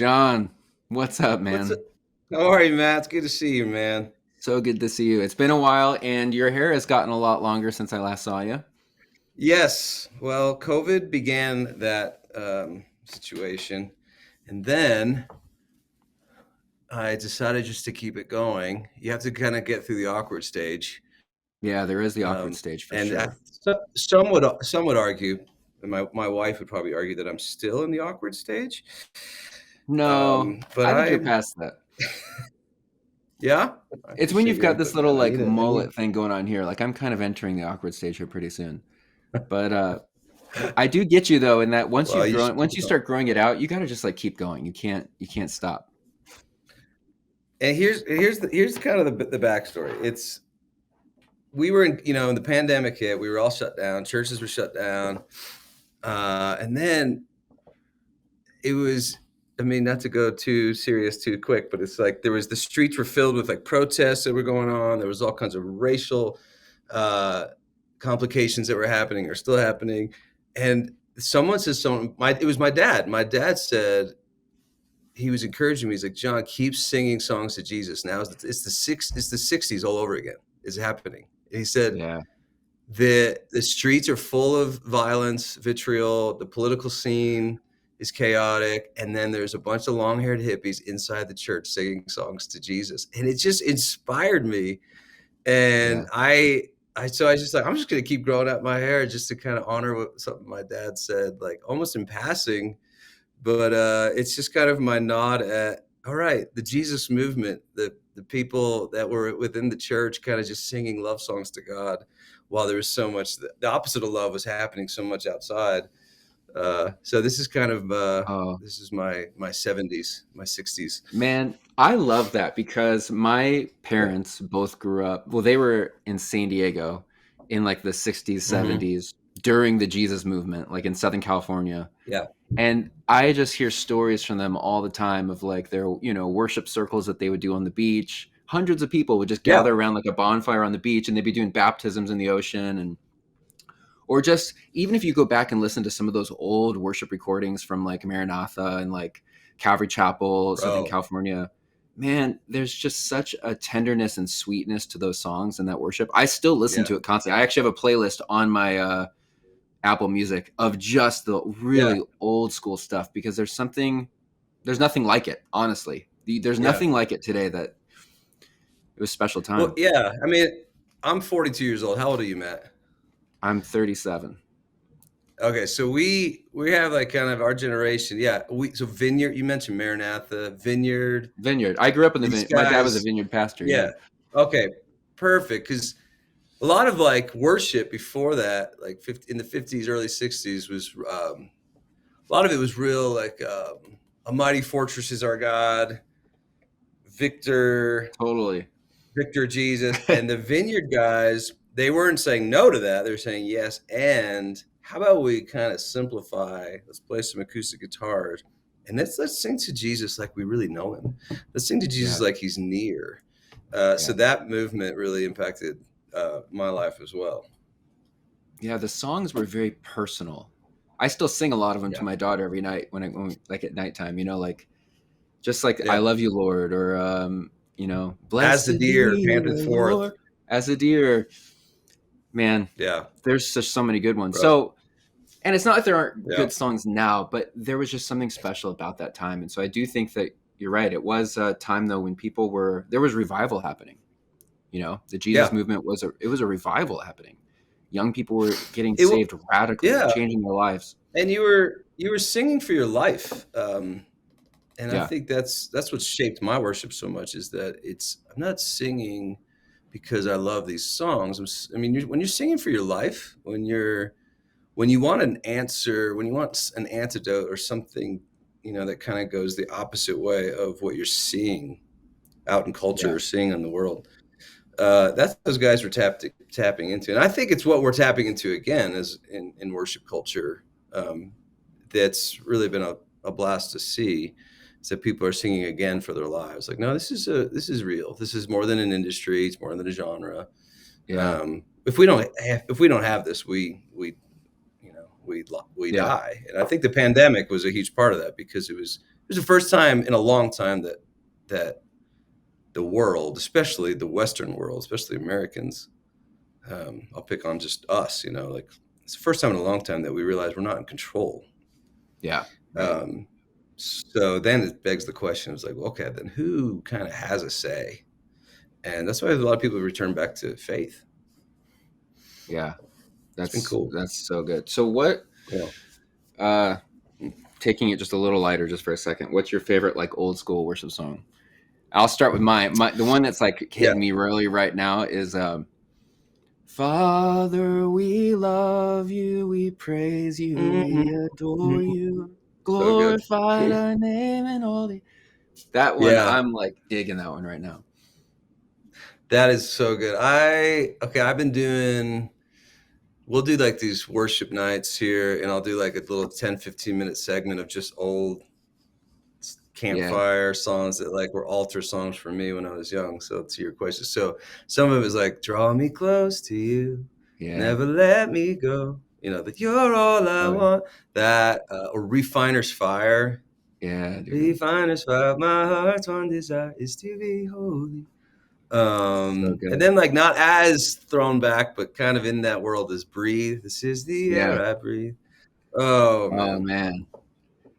John, what's up, What's man? it? How are you, Matt? It's good to see you, man. So good to see you. It's been a while, and your hair has gotten a lot longer since I last saw you. Yes. Well, COVID began that situation, and then I decided just to keep it going. You have to kind of get through the awkward stage, Yeah, there is the awkward um, stage for and sure. some would argue, and my wife would probably argue that I'm still in the awkward stage. No, But I think you're past that. yeah, I It's when appreciate you've your got this input, little man. like I mullet need. thing going on here. Like I'm kind of entering the awkward stage here pretty soon. But I do get you though, in that Well, you should once keep you going. start growing it out, you got to just like keep going. You can't stop. And here's kind of the backstory. It's we were in the pandemic hit. We were all shut down. Churches were shut down, and then it was. I mean, not to go too serious too quick, but it's like the streets were filled with like protests that were going on. There was all kinds of racial uh, complications that were happening or still happening. And someone said something. It was my dad. My dad said he was encouraging me. He's like, John, keep singing songs to Jesus. Now it's the '60s all over again. It's happening. And he said Yeah. the streets are full of violence, vitriol. The political scene is chaotic, and then there's a bunch of long-haired hippies inside the church singing songs to Jesus, and it just inspired me. Yeah. And I was just like, I'm just gonna keep growing out my hair just to kind of honor what something my dad said, like almost in passing. But it's just kind of my nod at all right, the Jesus movement, the people that were within the church, kind of just singing love songs to God, while there was so much the opposite of love was happening so much outside. So this is kind of Oh, this is my '70s, my '60s. man, I love that because my Yeah. parents both grew up, well, they were in San Diego in like the 60s, Hmm. 70s during the Jesus movement, like in Southern California. Yeah. And I just hear stories from them all the time of like their, worship circles that they would do on the beach. Hundreds of people would just Yeah. gather around like a bonfire on the beach and they'd be doing baptisms in the ocean, and or just even if you go back and listen to some of those old worship recordings from like Maranatha and like Calvary Chapel, Southern Bro. California, man, there's just such a tenderness and sweetness to those songs and that worship. I still listen Yeah. to it constantly. I actually have a playlist on my Apple Music of just the Yeah. really old school stuff because there's nothing like it, honestly. There's Yeah. nothing like it today. That it was a special Well, time. yeah. I mean, I'm 42 years old. How old are you, Matt? I'm 37. Okay, so we have like kind of our generation. Yeah, we so Vineyard. You mentioned Maranatha, Vineyard. Vineyard. I grew up in the These vineyard. My dad was a guys. vineyard pastor. Yeah. Yeah. Okay. Perfect. Because a lot of like worship before that, like 50, in the '50s, early '60s, was a lot of it was real like a mighty fortress is our God, Victor, Totally. Victor Jesus, and the Vineyard guys. They weren't saying no to that. They're saying yes. And how about we kind of simplify? Let's play some acoustic guitars, and let's sing to Jesus like we really know him. Let's sing to Jesus Yeah. like he's near. So Yeah. that movement really impacted my life as well. Yeah. The songs were very personal. I still sing a lot of them to Yeah. my daughter every night like at nighttime, like just like I Yeah. love you, Lord, or, As the blessed deer be panteth the forth. Lord as a deer. Man, Yeah. there's just so many good ones. Bro. So, and it's not that there aren't Yeah. good songs now, but there was just something special about that time. And so I do think that you're right. It was a time though when there was revival happening. The Jesus Yeah. movement it was a revival happening. Young people were getting It. saved radically, Yeah. changing their lives. And you were singing for your life. And I Yeah. think that's what shaped my worship so much is that I'm not singing because I love these songs. I mean, when you're singing for your life, when you want an answer, when you want an antidote or something, that kind of goes the opposite way of what you're seeing out in culture Yeah. or seeing in the world. That's what those guys were tapping into, and I think it's what we're tapping into again as in worship culture. That's really been a blast to see. Is that people are singing again for their lives? Like, no, this is real. This is more than an industry. It's more than a genre. Yeah. If we don't have this, we Yeah. die. And I think the pandemic was a huge part of that because it was was the first time in a long time that the world, especially the Western world, especially Americans, I'll pick on just us, like it's the first time in a long time that we realize we're not in control. Yeah. Right. Um, so then it begs the question, it's like, okay, then who kind of has a say? And that's why a lot of people return back to faith. Yeah. It's been cool. That's so good. So what, Yeah. uh, taking it just a little lighter just for a second, what's your favorite like old school worship song? I'll start with the one that's like Yeah. hitting me really right now is Father, we love you, we praise you, we adore Mhm. you, So good. glorify thy name and all the. That one, Yeah. I'm like digging that one right now. That is so good. I've been doing, we'll do like these worship nights here, and I'll do like a little 10-15 minute segment of just old Yeah, campfire songs that like were altar songs for me when I was young. So to your question, so some of it is like draw me close to you, yeah, never let me go. That you're all I oh, want. That or Refiner's Fire. yeah, dude, Refiner's Fire. My heart's one desire is to be holy. so And good. then like not as thrown back, but kind of in that world is Breathe. This is the Yeah, air I breathe. Oh oh man. man,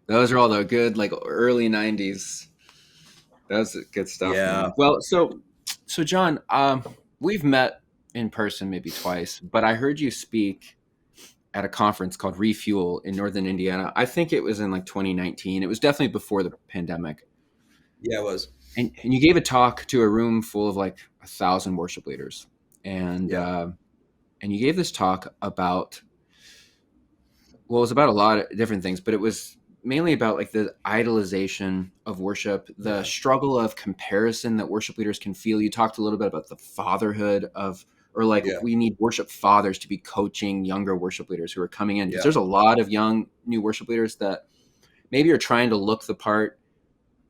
those are all the good like early '90s. That's good stuff, Yeah. man. Well, so John, we've met in person maybe twice, but I heard you speak at a conference called Refuel in Northern Indiana. I think it was in like 2019. It was definitely before the pandemic. Yeah, it was. And you gave a talk to a room full of like 1,000 worship leaders. And, Yeah. uh, and you gave this talk about, well, it was about a lot of different things, but it was mainly about like the idolization of worship, the Yeah. struggle of comparison that worship leaders can feel. You talked a little bit about the fatherhood of, or like Yeah. we need worship fathers to be coaching younger worship leaders who are coming in because Yeah. there's a lot of young new worship leaders that maybe are trying to look the part,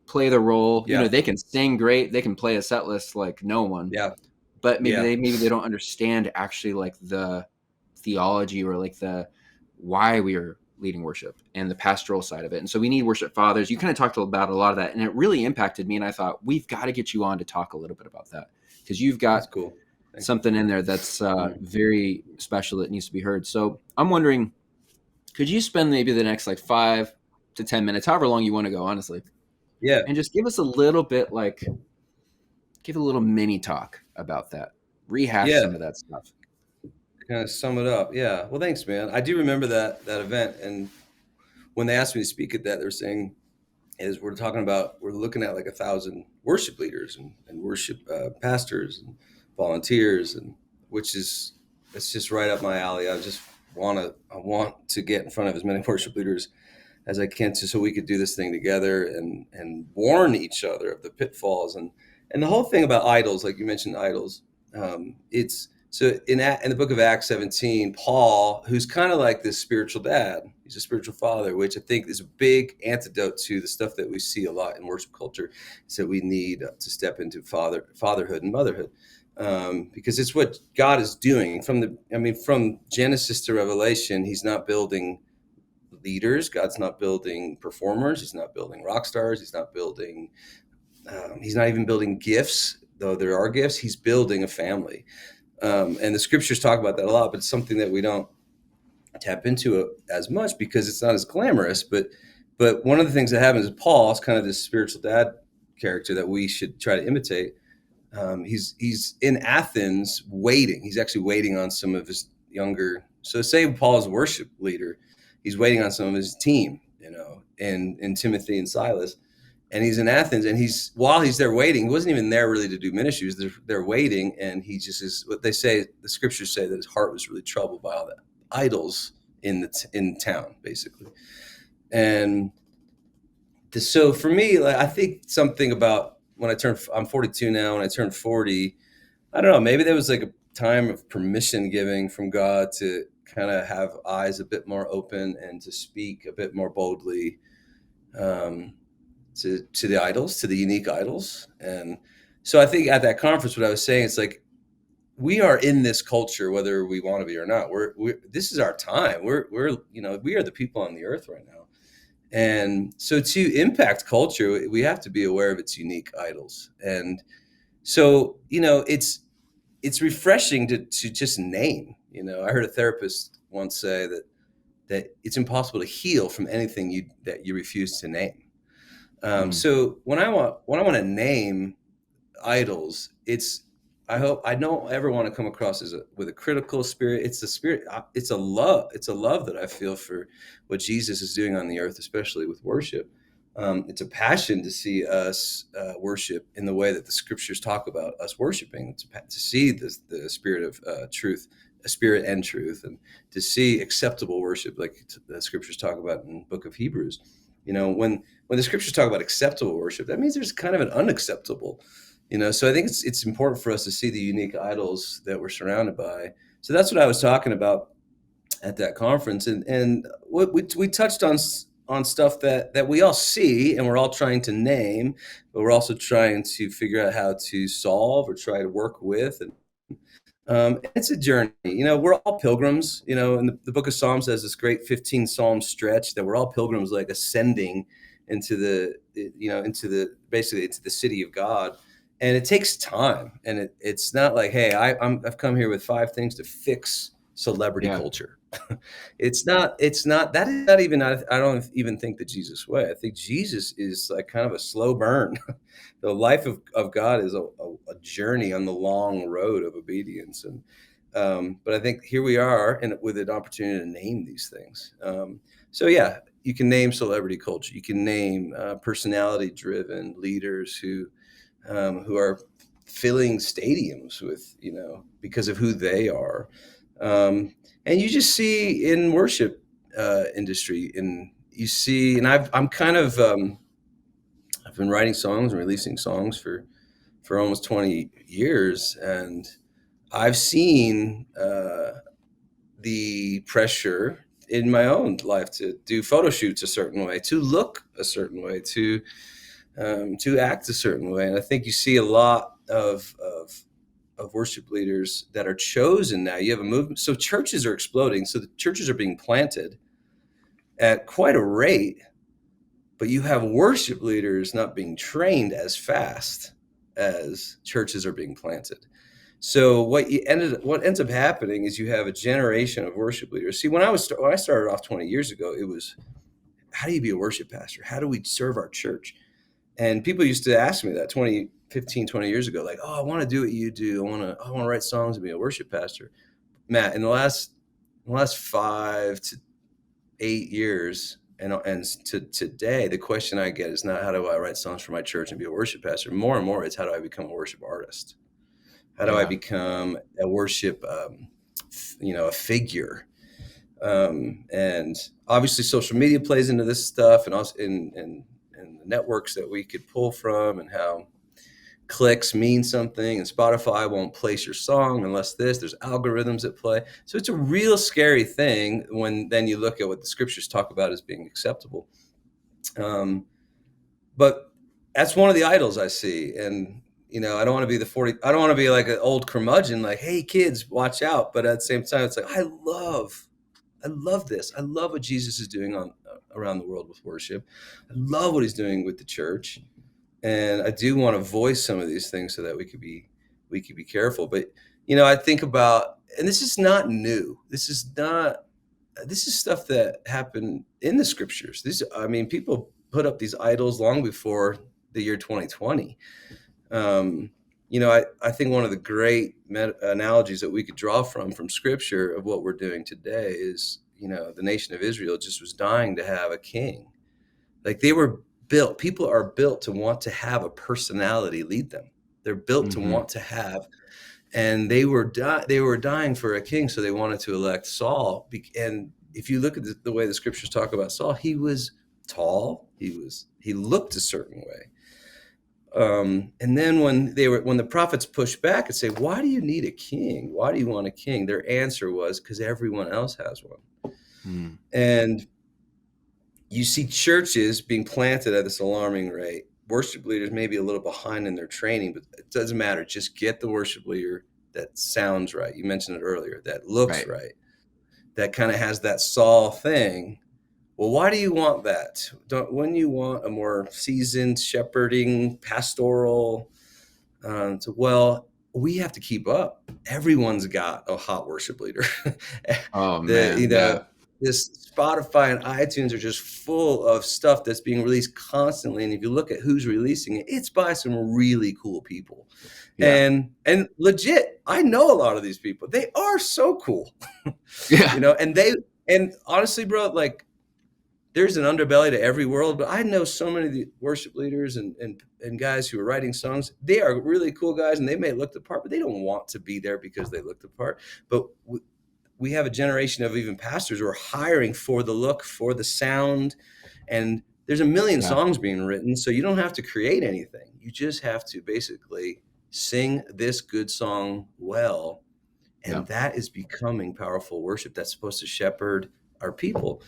play the role. Yeah. They can sing great, they can play a set list like no one, Yeah. but Yeah. maybe they don't understand actually like the theology or like the why we are leading worship and the pastoral side of it. And so we need worship fathers. You kind of talked about a lot of that, and it really impacted me. And I thought we've got to get you on to talk a little bit about that because you've That's got cool. Thank you. something in there that's Mm. very special that needs to be heard. So I'm wondering, could you spend maybe the next like 5 to 10 minutes, however long you want to go, honestly, Yeah. and just give us a little bit like give a little mini talk about that, rehash Yeah. some of that stuff. Kind of sum it up. Yeah. Well, thanks, man. I do remember that event, and when they asked me to speak at that, they were saying is we're looking at like 1,000 worship leaders and worship pastors and volunteers, and which is it's just right up my alley. I want to get in front of as many worship leaders as I can so we could do this thing together and warn each other of the pitfalls and the whole thing about idols, like you mentioned idols. It's so in the book of Acts 17, Paul, who's kind of like this spiritual dad, he's a spiritual father, which I think is a big antidote to the stuff that we see a lot in worship culture. Is that we need to step into fatherhood and motherhood. Because it's what God is doing from Genesis to Revelation. He's not building leaders. God's not building performers. He's not building rock stars. He's not building. He's not even building gifts, though there are gifts. He's building a family, and the scriptures talk about that a lot. But it's something that we don't tap into it as much because it's not as glamorous. But one of the things that happens is Paul's kind of this spiritual dad character that we should try to imitate. He's in Athens waiting. He's actually waiting on some of his younger. So say Paul's a worship leader, he's waiting on some of his team, and Timothy and Silas, and he's in Athens, and while he's there waiting, he wasn't even there really to do ministries. They're waiting, and he just is what they say. The scriptures say that his heart was really troubled by all the idols in town, basically, and so for me, like, I think something about I'm 42 now. When I turned 40, I don't know, maybe there was like a time of permission giving from God to kind of have eyes a bit more open and to speak a bit more boldly um, to the idols, to the unique idols. And so I think at that conference, what I was saying, it's like, we are in this culture, whether we want to be or not. This is our time. We are the people on the earth right now. And so to impact culture, we have to be aware of its unique idols. And so, it's refreshing to just name. I heard a therapist once say that it's impossible to heal from anything that you refuse to name. Mm. So when I want to name idols, I don't ever want to come across with a critical spirit. It's a spirit. It's a love. It's a love that I feel for what Jesus is doing on the earth, especially with worship. It's a passion to see us worship in the way that the scriptures talk about us worshiping. To see the spirit of truth, a spirit and truth, and to see acceptable worship, like the scriptures talk about in the book of Hebrews. When the scriptures talk about acceptable worship, that means there's kind of an unacceptable. So I think it's important for us to see the unique idols that we're surrounded by. So that's what I was talking about at that conference, and what we touched on stuff that we all see and we're all trying to name, but we're also trying to figure out how to solve or try to work with. And it's a journey. We're all pilgrims. And the book of Psalms has this great 15 Psalm stretch that we're all pilgrims, like ascending basically into the city of God. And it takes time. And it's not like, hey, I've come here with 5 things to fix celebrity Yeah. culture. It's not that is not even, I don't even think the Jesus way. I think Jesus is like kind of a slow burn. The life of God is a journey on the long road of obedience. And but I think here we are, and with an opportunity to name these things. So yeah, you can name celebrity culture. You can name personality-driven leaders who are filling stadiums with, because of who they are. And you just see in worship industry, and you see, and I'm kind of I've been writing songs and releasing songs for almost 20 years, and I've seen the pressure in my own life to do photo shoots a certain way, to look a certain way, to act a certain way. And I think you see a lot of worship leaders that are chosen now. You have a movement. So churches are exploding. So the churches are being planted at quite a rate, but you have worship leaders not being trained as fast as churches are being planted. So what ends up happening is you have a generation of worship leaders. See, when I started off 20 years ago, it was, how do you be a worship pastor? How do we serve our church? And people used to ask me that 20 years ago, like, oh, I want to do what you do. I want to write songs and be a worship pastor. Matt, in the last 5 to 8 years, and to today, the question I get is not how do I write songs for my church and be a worship pastor. More and more, it's how do I become a worship artist? How do I become a worship, a figure? And obviously, social media plays into this stuff, and also in the networks that we could pull from, and how clicks mean something, and Spotify won't place your song unless there's algorithms at play. So it's a real scary thing when then you look at what the scriptures talk about as being acceptable. But that's one of the idols I see. And, I don't want to be I don't want to be like an old curmudgeon, like, hey kids, watch out. But at the same time, it's like, I love this. I love what Jesus is doing around the world with worship. I love what he's doing with the church. And I do want to voice some of these things so that we could be careful. But I think about, and this is not new. This is stuff that happened in the scriptures. People put up these idols long before the year 2020. I think one of the great analogies that we could draw from scripture of what we're doing today is, the nation of Israel just was dying to have a king. Like, they were built. People are built to want to have a personality lead them. They're built to want to have, and they were dying for a king. So they wanted to elect Saul. And if you look at the way the scriptures talk about Saul, he was tall. He looked a certain way. And then when the prophets pushed back and say, why do you need a king? Why do you want a king? Their answer was, because everyone else has one. And you see churches being planted at this alarming rate. Worship leaders may be a little behind in their training, but it doesn't matter. Just get the worship leader that sounds right. You mentioned it earlier, that looks right, that kind of has that Saul thing, Well, why do you want that? When you want a more seasoned shepherding pastoral, well, we have to keep up. Everyone's got a hot worship leader. Oh the man, yeah, this Spotify and iTunes are just full of stuff that's being released constantly, and if you look at who's releasing it, it's by some really cool people. yeah, And legit, I know a lot of these people. They are so cool. yeah, And honestly, bro, like, there's an underbelly to every world, but I know so many of the worship leaders and guys who are writing songs. They are really cool guys, and they may look the part, but they don't want to be there because they look the part. But we have a generation of even pastors who are hiring for the look, for the sound, and there's a million yeah, songs being written, so you don't have to create anything. You just have to basically sing this good song well, yeah, and that is becoming powerful worship that's supposed to shepherd our people.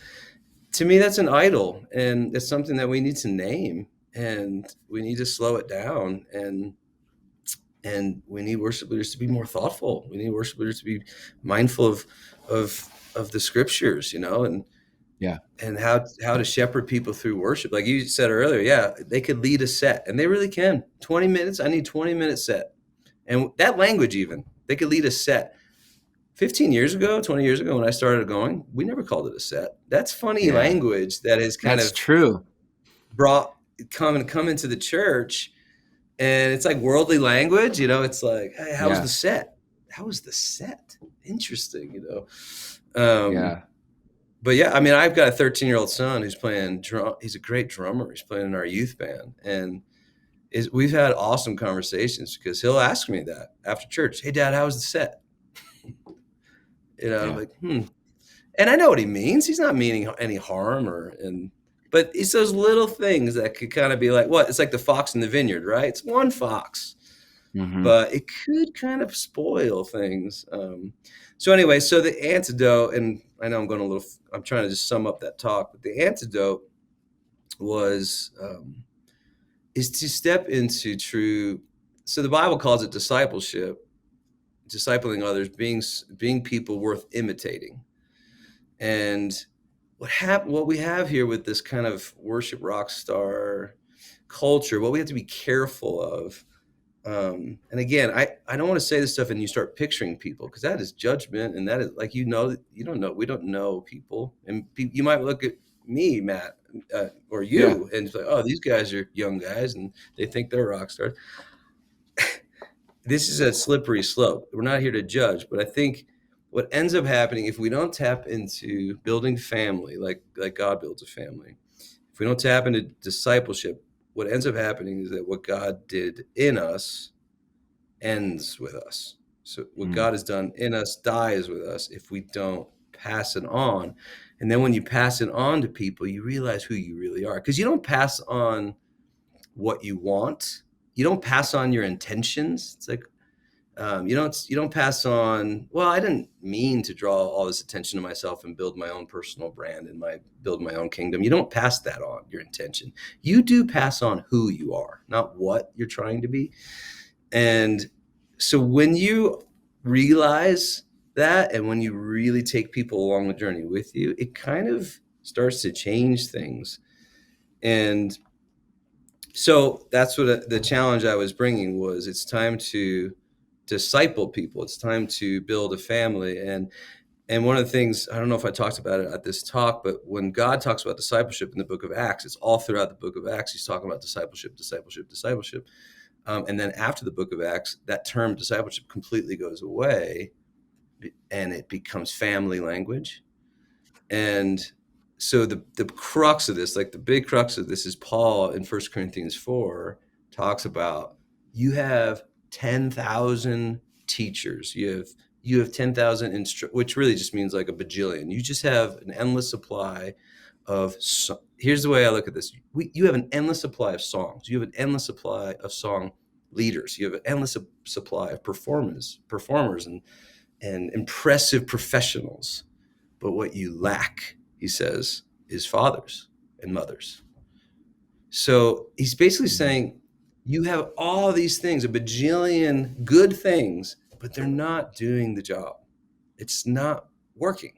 To me, that's an idol, and it's something that we need to name, and we need to slow it down, and we need worship leaders to be more thoughtful. We need worship leaders to be mindful of the scriptures, yeah, and how to shepherd people through worship. Like you said earlier, yeah, they could lead a set, and they really can. 20 minutes, I need 20-minute set. And that language, even, they could lead a set. 15 years ago, 20 years ago, when I started going, we never called it a set. That's funny yeah. language that has kind That's of true. come into the church, and it's like worldly language. It's like, hey, how was Yeah, the set? How was the set? Interesting. Um, yeah, but yeah, I mean, I've got a 13-year-old son who's playing drum. He's a great drummer. He's playing in our youth band, and we've had awesome conversations because he'll ask me that after church. Hey, Dad, how was the set? yeah, Like, and I know what he means. He's not meaning any harm but it's those little things that could kind of be like, what? It's like the fox in the vineyard, right? It's one fox, hmm, but it could kind of spoil things. So anyway, so the antidote, and I know I'm trying to just sum up that talk, but the antidote was, is to step into true. So the Bible calls it discipleship, discipling others, being people worth imitating. And what we have here with this kind of worship rock star culture, what we have to be careful of. And again, I don't want to say this stuff and you start picturing people, because that is judgment, and that is like, you don't know, we don't know people, and you might look at me, Matt, or yeah, you, and it's like, oh, these guys are young guys and they think they're rock stars. This is a slippery slope. We're not here to judge, but I think what ends up happening, if we don't tap into building family, like God builds a family, if we don't tap into discipleship, what ends up happening is that what God did in us ends with us. So what mm, God has done in us dies with us if we don't pass it on. And then when you pass it on to people, you realize who you really are, because you don't pass on what you want. You don't pass on your intentions. It's like, you don't pass on, well, I didn't mean to draw all this attention to myself and build my own personal brand and build my own kingdom. You don't pass that on, your intention. You do pass on who you are, not what you're trying to be. And so when you realize that, and when you really take people along the journey with you, it kind of starts to change things. And so that's what the challenge I was bringing was, it's time to disciple people. It's time to build a family. And one of the things, I don't know if I talked about it at this talk, but when God talks about discipleship in the book of Acts, it's all throughout the book of Acts. He's talking about discipleship, discipleship, discipleship. And then after the book of Acts, that term discipleship completely goes away, and it becomes family language. And so the crux of this, like the big crux of this, is Paul in 1 Corinthians 4 talks about, you have 10,000 teachers. You have 10,000 which really just means like a bajillion. You just have an endless supply of here's the way I look at this. You have an endless supply of songs. You have an endless supply of song leaders. You have an endless supply of performers and impressive professionals. But what you lack, he says, is fathers and mothers. So he's basically saying, you have all these things, a bajillion good things, but they're not doing the job. It's not working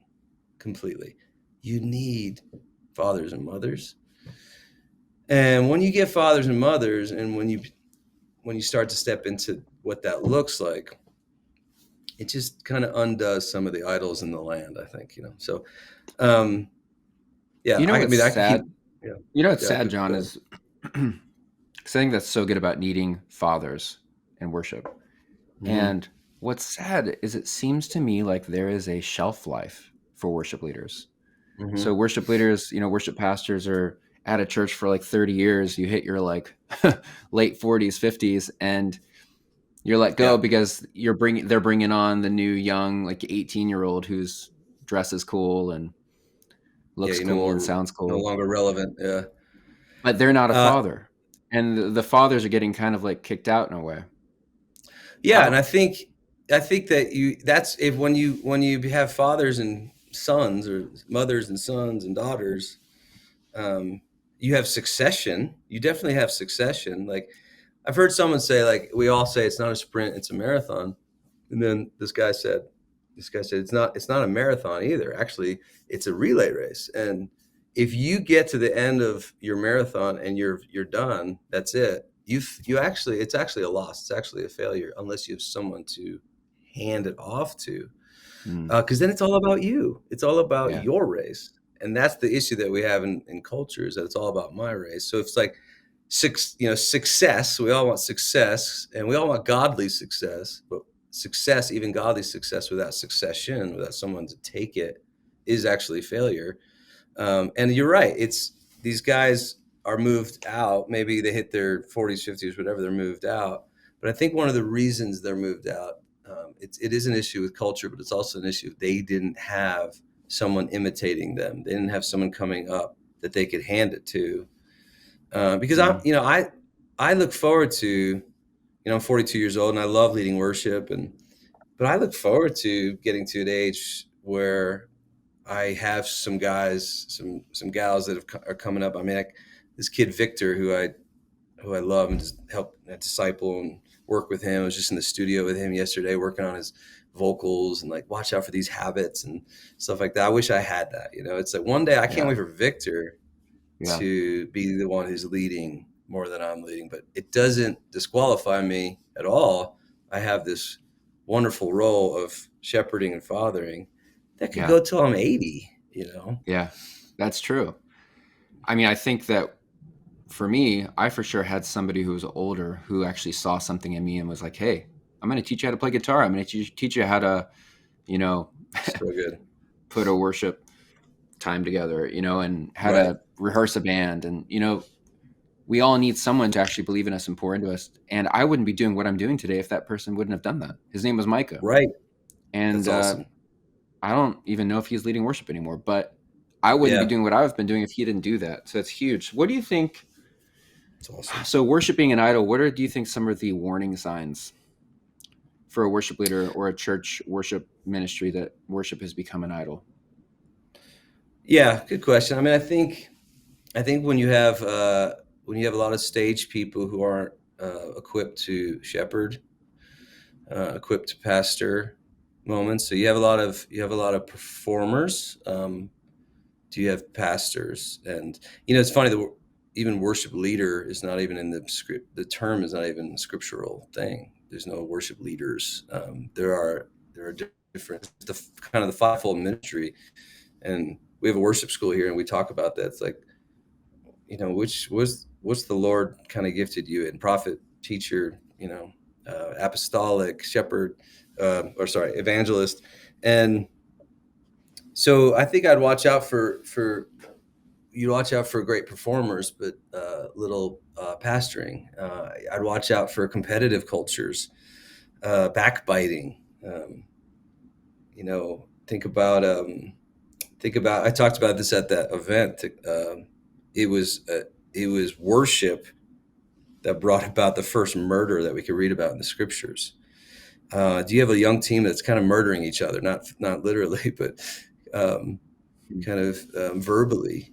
completely. You need fathers and mothers. And when you get fathers and mothers, and when you start to step into what that looks like, it just kind of undoes some of the idols in the land, I think, So, yeah, You know I what's mean, I could keep, sad? yeah, You know what's yeah, sad, John, go ahead. is because I think that's so good about needing fathers in worship. Hmm. And what's sad is it seems to me like there is a shelf life for worship leaders. So Hmm. worship leaders, worship pastors are at a church for like 30 years. You hit your like late 40s, 50s, and you're let go Yeah, because they're bringing on the new young like 18-year-old who's dresses cool and yeah, looks cool and more sounds no cool, longer relevant. Yeah, but they're not a uh, father. And the fathers are getting kind of like kicked out in a way. I yeah, and don't I think that that's if when you have fathers and sons, or mothers and sons and daughters, um, you have succession. You definitely have succession. Like, I've heard someone say, like, we all say it's not a sprint, it's a marathon. And then this guy said it's not a marathon either. Actually, it's a relay race. And if you get to the end of your marathon and you're done, that's it. You actually it's actually a loss. It's actually a failure unless you have someone to hand it off to. mm, Because then it's all about you. It's all about yeah, your race. And that's the issue that we have in culture, is that it's all about my race. So it's like success. We all want success, and we all want godly success. But success, even godly success, without succession, without someone to take it, is actually failure. And you're right. It's these guys are moved out. Maybe they hit their 40s, 50s, whatever. They're moved out. But I think one of the reasons they're moved out, it is an issue with culture, but it's also an issue they didn't have someone imitating them. They didn't have someone coming up that they could hand it to. Because mm, I look forward to, I'm 42 years old and I love leading worship, but I look forward to getting to an age where I have some guys, some gals that are coming up. I mean, this kid Victor, who I love and just help disciple and work with him. I was just in the studio with him yesterday, working on his vocals and like watch out for these habits and stuff like that. I wish I had that. It's like one day I can't yeah, wait for Victor yeah, to be the one who's leading more than I'm leading, but it doesn't disqualify me at all. I have this wonderful role of shepherding and fathering that could yeah, go till I'm 80. yeah. That's true. I mean, I think that for me, I for sure had somebody who was older who actually saw something in me and was like, "Hey, I'm going to teach you how to play guitar. I'm going to teach you how to, you know, So good. put a worship time together, and how Right. to rehearse a band. And, we all need someone to actually believe in us and pour into us. And I wouldn't be doing what I'm doing today if that person wouldn't have done that. His name was Micah. Right. And That's awesome. I don't even know if he's leading worship anymore, but I wouldn't be Yeah. doing what I've been doing if he didn't do that. So it's huge. What do you think? It's awesome. So, worshiping an idol, do you think some of the warning signs for a worship leader or a church worship ministry that worship has become an idol? Yeah. Good question. I mean, I think when you have a lot of stage people who aren't equipped to shepherd, equipped to pastor moments. So you have a lot of performers. Do you have pastors? And it's funny that even worship leader is not even in the script. The term is not even a scriptural thing. There's no worship leaders. There are different, the kind of the fivefold ministry, and we have a worship school here, and we talk about that. It's like, which was what's the Lord kind of gifted you in: prophet, teacher, apostolic, shepherd, or sorry, evangelist. And so I think I'd watch out for you watch out for great performers, but little pastoring. I'd watch out for competitive cultures, backbiting. Think about I talked about this at that event. It was uh, it was worship that brought about the first murder that we could read about in the scriptures. Do you have a young team that's kind of murdering each other, not literally, but um, kind of verbally,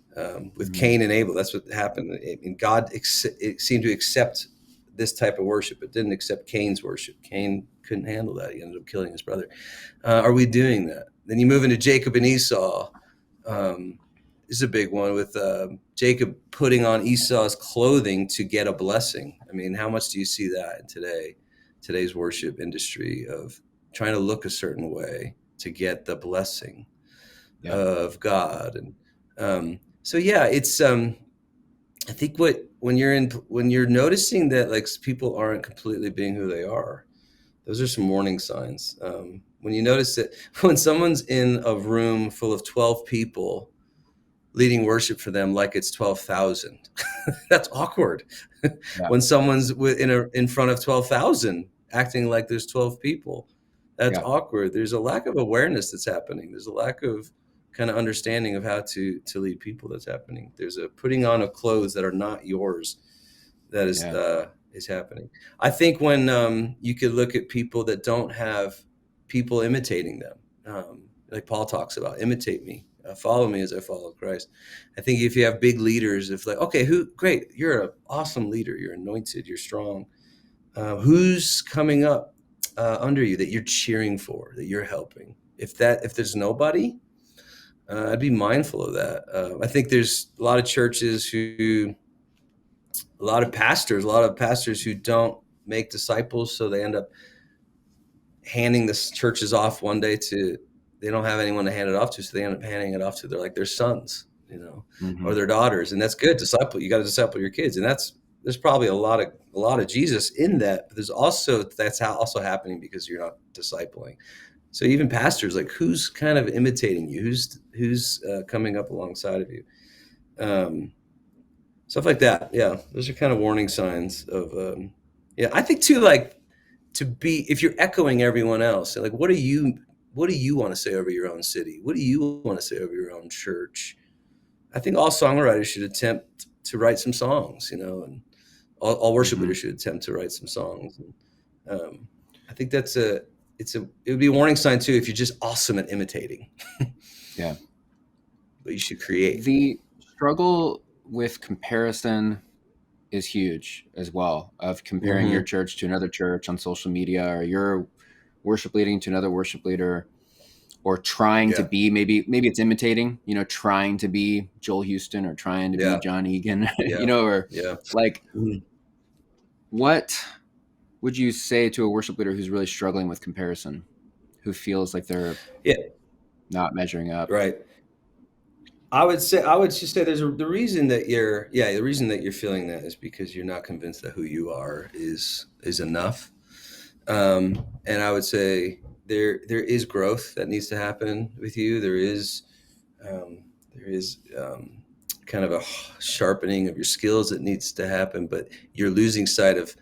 with Mm-hmm. Cain and Abel? That's what happened. And God it seemed to accept this type of worship. It didn't accept Cain's worship. Cain couldn't handle that. He ended up killing his brother. Are we doing that? Then you move into Jacob and Esau. Um, is a big one with Jacob putting on Esau's clothing to get a blessing. I mean, how much do you see that in today's worship industry of trying to look a certain way to get the blessing of God? And so yeah, it's I think when you're noticing that like people aren't completely being who they are, those are some warning signs. When you notice that when someone's in a room full of 12 people leading worship for them like it's 12,000, that's awkward. When someone's in front of 12,000 acting like there's 12 people, that's awkward. There's a lack of awareness that's happening. There's a lack of kind of understanding of how to lead people that's happening. There's a putting on of clothes that are not yours that is happening. I think when you could look at people that don't have people imitating them, like Paul talks about, imitate me, follow me as I follow Christ. I think if you have big leaders, if like, okay, great, you're an awesome leader, you're anointed, you're strong. Who's coming up under you that you're cheering for, that you're helping? If there's nobody, I'd be mindful of that. I think there's a lot of churches a lot of pastors who don't make disciples, so they end up handing the churches off one day they don't have anyone to hand it off to, so they end up handing it off to their sons, or their daughters, and that's good. You got to disciple your kids, and there's probably a lot of Jesus in that, but there's also also happening because you're not discipling. So even pastors, like who's kind of imitating you, who's coming up alongside of you. Stuff like that. Yeah. Those are kind of warning signs of, I think too, like if you're echoing everyone else, like, what do you want to say over your own city? What do you want to say over your own church? I think all songwriters should attempt to write some songs, and all worship leaders should attempt to write some songs. And, I think it would be a warning sign too, if you're just awesome at imitating. Yeah. But you should create. The struggle with comparison is huge as well, of comparing your church to another church on social media, or your worship leading to another worship leader, or trying to be, maybe it's imitating, trying to be Joel Houston or trying to be Jon Egan, like, what would you say to a worship leader who's really struggling with comparison, who feels like they're not measuring up? Right. I would just say the reason that you're feeling that is because you're not convinced that who you are is enough. And I would say there is growth that needs to happen with you. There is kind of a sharpening of your skills that needs to happen, but you're losing sight of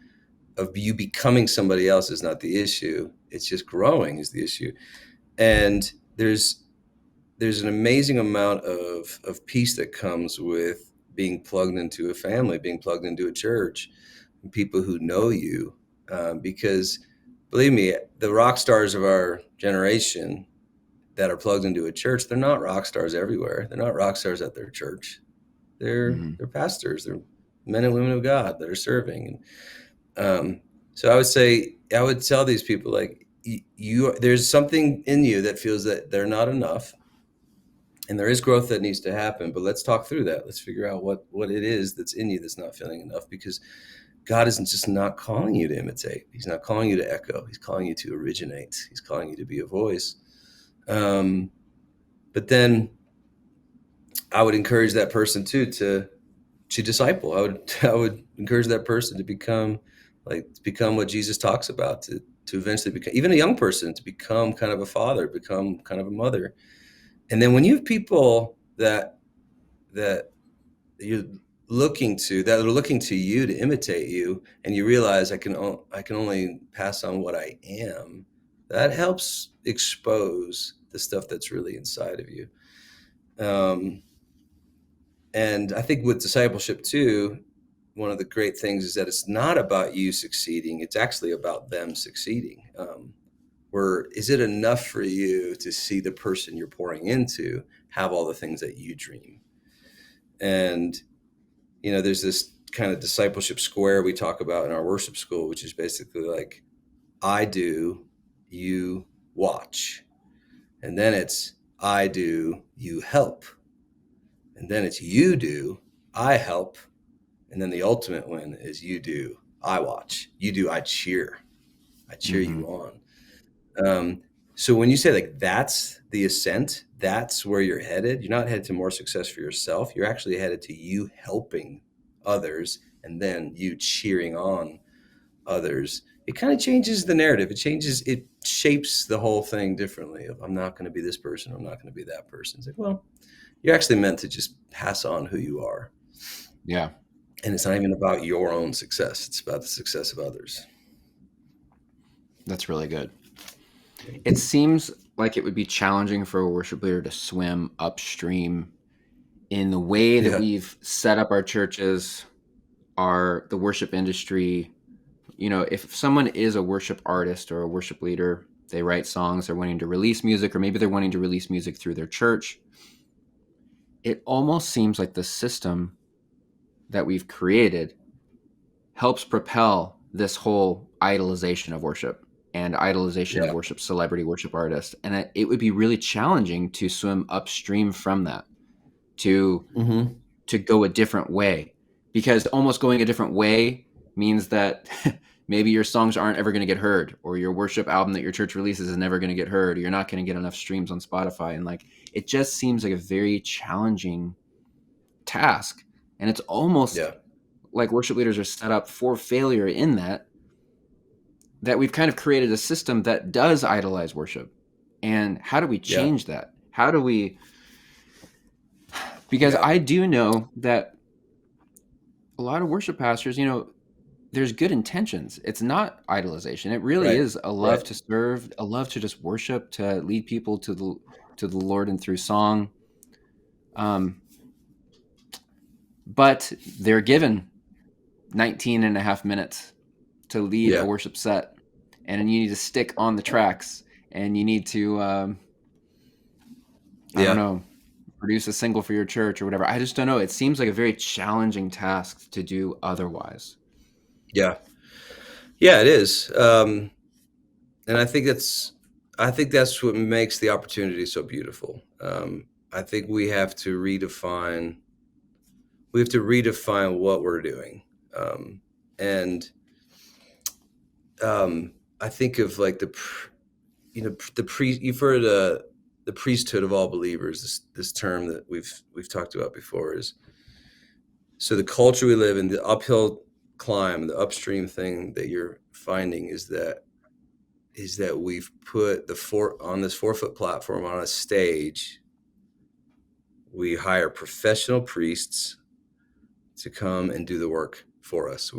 you becoming somebody else is not the issue. It's just growing is the issue. And there's an amazing amount of peace that comes with being plugged into a family, being plugged into a church, and people who know you. Because believe me, the rock stars of our generation that are plugged into a church, they're not rock stars everywhere. They're not rock stars at their church. They're pastors. They're men and women of God that are serving. And so I would tell these people, like, there's something in you that feels that they're not enough. And there is growth that needs to happen, but let's talk through that. Let's figure out what it is that's in you that's not feeling enough, because God isn't just not calling you to imitate. He's not calling you to echo. He's calling you to originate. He's calling you to be a voice. But then I would encourage that person too to disciple. I would encourage that person to become what Jesus talks about, to eventually become, even a young person, to become kind of a father, become kind of a mother. And then when you have people that you're looking to, that are looking to you to imitate you, and you realize I can only pass on what I am, that helps expose the stuff that's really inside of you. And I think with discipleship too, one of the great things is that it's not about you succeeding. It's actually about them succeeding. Is it enough for you to see the person you're pouring into have all the things that you dream? And, there's this kind of discipleship square we talk about in our worship school, which is basically like, I do, you watch. And then it's, I do, you help. And then it's you do, I help. And then the ultimate win is you do, I watch. You do, I cheer. I cheer Mm-hmm. you on. So when you say like that's the ascent, that's where you're headed. You're not headed to more success for yourself. You're actually headed to you helping others and then you cheering on others. It kind of changes the narrative. It shapes the whole thing differently. Of I'm not going to be this person. I'm not going to be that person. It's like, well, you're actually meant to just pass on who you are. Yeah. And it's not even about your own success. It's about the success of others. That's really good. It seems like it would be challenging for a worship leader to swim upstream in the way that Yeah. we've set up our churches, the worship industry. You know, if someone is a worship artist or a worship leader, they write songs, they're wanting to release music, or maybe they're wanting to release music through their church. It almost seems like the system that we've created helps propel this whole idolization of worship and idolization of Yeah. worship celebrity worship artists. And it would be really challenging to swim upstream from that, to Mm-hmm. to go a different way, because almost going a different way means that maybe your songs aren't ever going to get heard, or your worship album that your church releases is never going to get heard, or you're not going to get enough streams on Spotify. And like, it just seems like a very challenging task. And it's almost Yeah. like worship leaders are set up for failure in that we've kind of created a system that does idolize worship. And how do we Yeah. change that? How do we, because Yeah. I do know that a lot of worship pastors, there's good intentions. It's not idolization. It really Right. is a love Right. to serve, a love to just worship, to lead people to the Lord and through song. But they're given 19 and a half minutes to lead a Yeah. worship set, and you need to stick on the tracks, and you need to I don't Yeah. know, produce a single for your church or whatever. I just don't know. It seems like a very challenging task to do otherwise. Yeah. Yeah, it is. And I think that's what makes the opportunity so beautiful. I think we have to redefine what we're doing. And I think of like you've heard the priesthood of all believers, this term that we've talked about before. Is so the culture we live in, the uphill climb, the upstream thing that you're finding is that we've put on this 4-foot platform on a stage. We hire professional priests to come and do the work for us.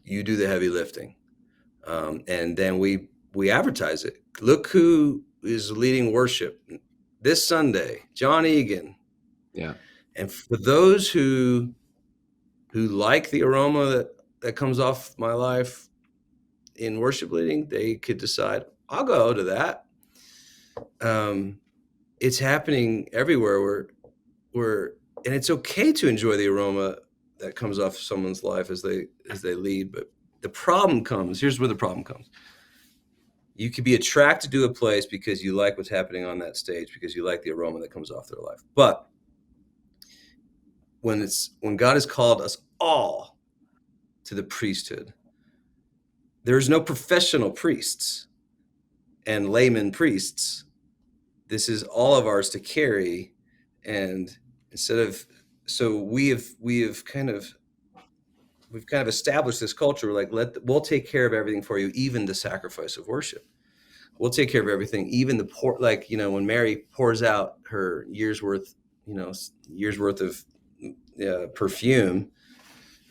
You do the heavy lifting, and then we advertise it. Look who is leading worship this Sunday, Jon Egan. Yeah. And for those who like the aroma that comes off my life in worship leading, they could decide, I'll go to that. It's happening everywhere and it's okay to enjoy the aroma that comes off someone's life as they lead. But here's where the problem comes. You could be attracted to a place because you like what's happening on that stage, because you like the aroma that comes off their life. But when God has called us all to the priesthood, there's no professional priests and layman priests. This is all of ours to carry. And we've kind of established this culture, like, we'll take care of everything for you, even the sacrifice of worship. We'll take care of everything, even the poor, like, when Mary pours out her year's worth of perfume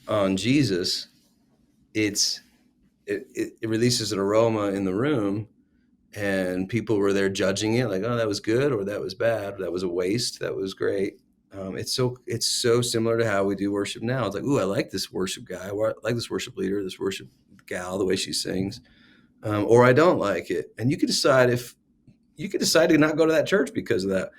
on Jesus, it releases an aroma in the room, and people were there judging it, like, oh, that was good, or that was bad, that was a waste, that was great. It's so similar to how we do worship now. It's like, ooh, I like this worship guy, or I like this worship leader, this worship gal, the way she sings, or I don't like it. And you could decide to not go to that church because of that.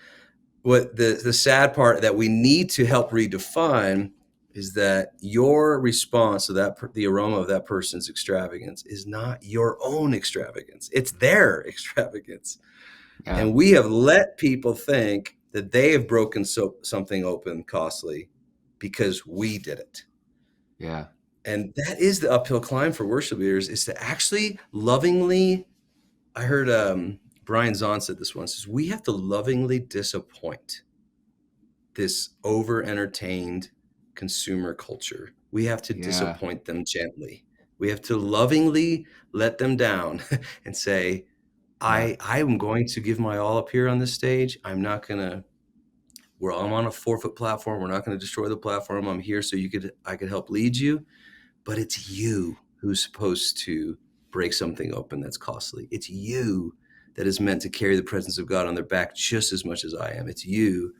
What the sad part that we need to help redefine is that your response to the aroma of that person's extravagance is not your own extravagance. It's their extravagance. Yeah. And we have let people think that they have broken something open costly because we did it. Yeah. And that is the uphill climb for worship leaders, is to actually lovingly, I heard Brian Zahn said this once, is we have to lovingly disappoint this over-entertained consumer culture. We have to Yeah. disappoint them gently. We have to lovingly let them down and say, Yeah. I am going to give my all up here on this stage. I'm not going to, I'm on a 4-foot platform. We're not going to destroy the platform. I'm here so I could help lead you. But it's you who's supposed to break something open that's costly. It's you that is meant to carry the presence of God on their back just as much as I am. It's you.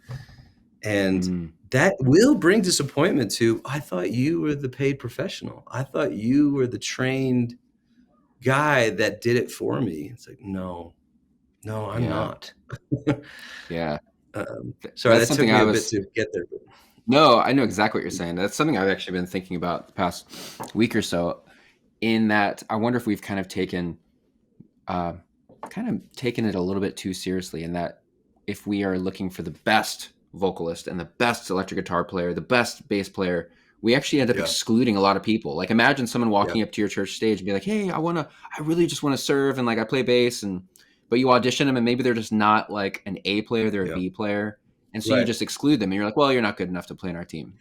And that will bring disappointment to, I thought you were the paid professional. I thought you were the trained guy that did it for me. It's like, no, I'm not. Yeah. Sorry, That's that took something me I a was. bit to get there. But No, I know exactly what you're saying. That's something I've actually been thinking about the past week or so. In that, I wonder if we've kind of taken it a little bit too seriously. In that, if we are looking for the best vocalist and the best electric guitar player, the best bass player, we actually end up excluding a lot of people. Like, imagine someone walking up to your church stage and be like, "Hey, I really just want to serve, and like I play bass," but you audition them, and maybe they're just not like an A player, they're a B player. And so you just exclude them, and you're like, well, you're not good enough to play in our team.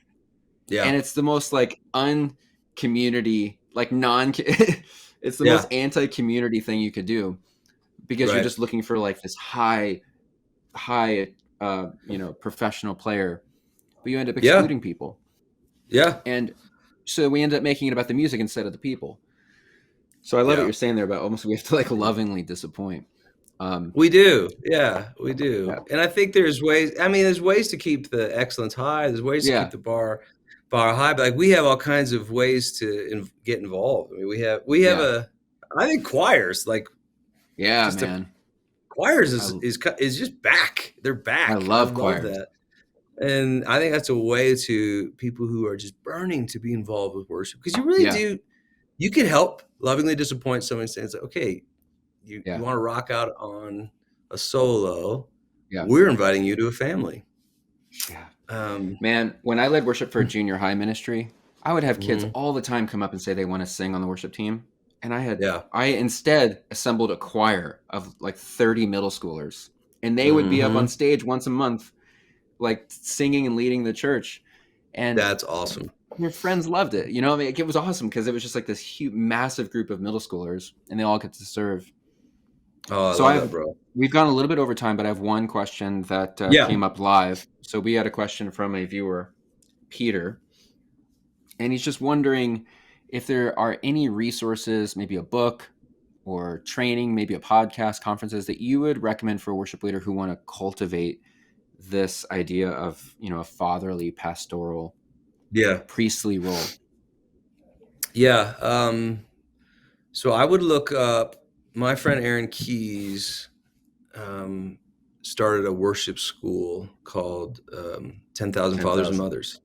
Yeah. And it's the most like uncommunity, like it's the most anti-community thing you could do, because you're just looking for like this high, professional player, but you end up excluding people. Yeah. And so we end up making it about the music instead of the people. So I love what you're saying there about almost we have to like lovingly disappoint. We do. Yeah, we do. Yeah. And I think there's ways to keep the excellence high. There's ways to keep the bar high. But like, we have all kinds of ways to get involved. I mean, we have I think choirs, like, choirs is just back. They're back. I love choirs. That. And I think that's a way to people who are just burning to be involved with worship, because you really do. You can help lovingly disappoint someone saying, okay, you want to rock out on a solo. We're inviting you to a family. Man, when I led worship for a junior high ministry, I would have kids all the time come up and say they want to sing on the worship team. And I instead assembled a choir of like 30 middle schoolers, and they would be up on stage once a month, like singing and leading the church. And that's awesome. Your friends loved it. You know, I mean, it was awesome because it was just like this huge, massive group of middle schoolers, and they all get to serve. Oh, I love that, bro. We've gone a little bit over time, but I have one question that came up live. So we had a question from a viewer, Peter, and he's just wondering if there are any resources, maybe a book or training, maybe a podcast, conferences that you would recommend for a worship leader who want to cultivate this idea of, a fatherly, pastoral, priestly role. Yeah. So I would look up, my friend Aaron Keyes started a worship school called 10,000 Fathers and Mothers.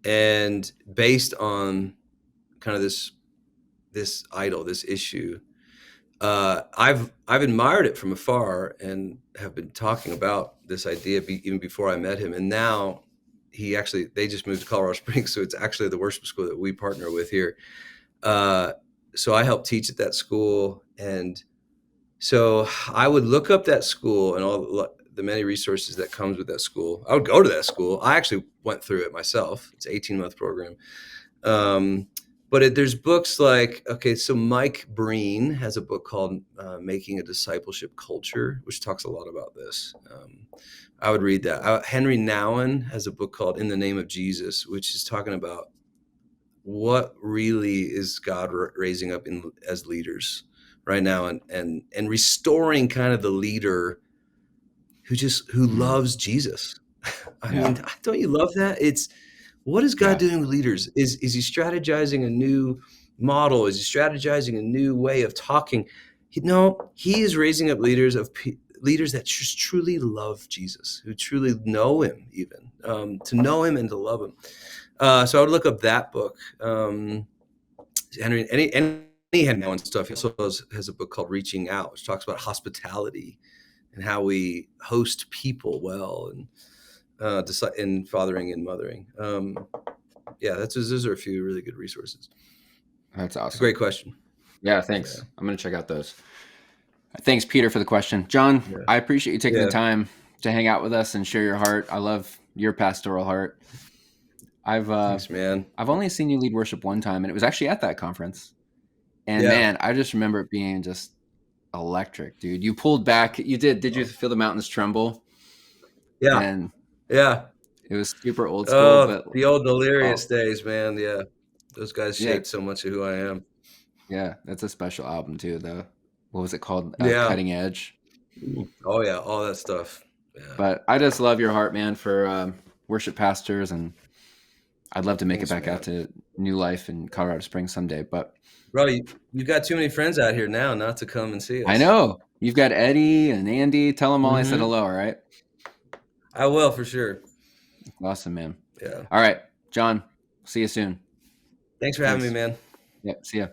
And based on kind of this idol, this issue, I've admired it from afar and have been talking about this idea even before I met him. And now they just moved to Colorado Springs, so it's actually the worship school that we partner with here. So I help teach at that school, and so I would look up that school and all the many resources that comes with that school. I would go to that school. I actually went through it myself. It's an 18-month program. But there's books like, so Mike Breen has a book called Making a Discipleship Culture, which talks a lot about this. I would read that. Henry Nouwen has a book called In the Name of Jesus, which is talking about what really is God raising up as leaders right now, and restoring kind of the leader who loves Jesus. I mean, don't you love that? What is God doing with leaders? Is he strategizing a new model? Is he strategizing a new way of talking? He is raising up leaders that just truly love Jesus, who truly know him, even to know him and to love him. So I would look up that book. Henry Nouwen stuff. He also has a book called Reaching Out, which talks about hospitality and how we host people well, and in fathering and mothering. Yeah, those are a few really good resources. That's awesome. It's a great question. Yeah, thanks. I'm going to check out those. Thanks, Peter, for the question. John, I appreciate you taking the time to hang out with us and share your heart. I love your pastoral heart. Thanks, man. I've only seen you lead worship one time, and it was actually at that conference. And man, I just remember it being just electric, dude. You pulled back. You did. Did you feel the mountains tremble? Yeah. And yeah. It was super old school, but the old Delirious days, man. Yeah. Those guys shaped so much of who I am. Yeah, that's a special album too, though. What was it called? Cutting Edge. Oh yeah, all that stuff. Yeah. But I just love your heart, man, for worship pastors, and I'd love to make it back out to New Life in Colorado Springs someday. But bro, you got too many friends out here now not to come and see us. I know. You've got Eddie and Andy. Tell them all I said hello, all right? I will, for sure. Awesome, man. Yeah. All right, John, see you soon. Thanks for having me, man. Yep, see ya.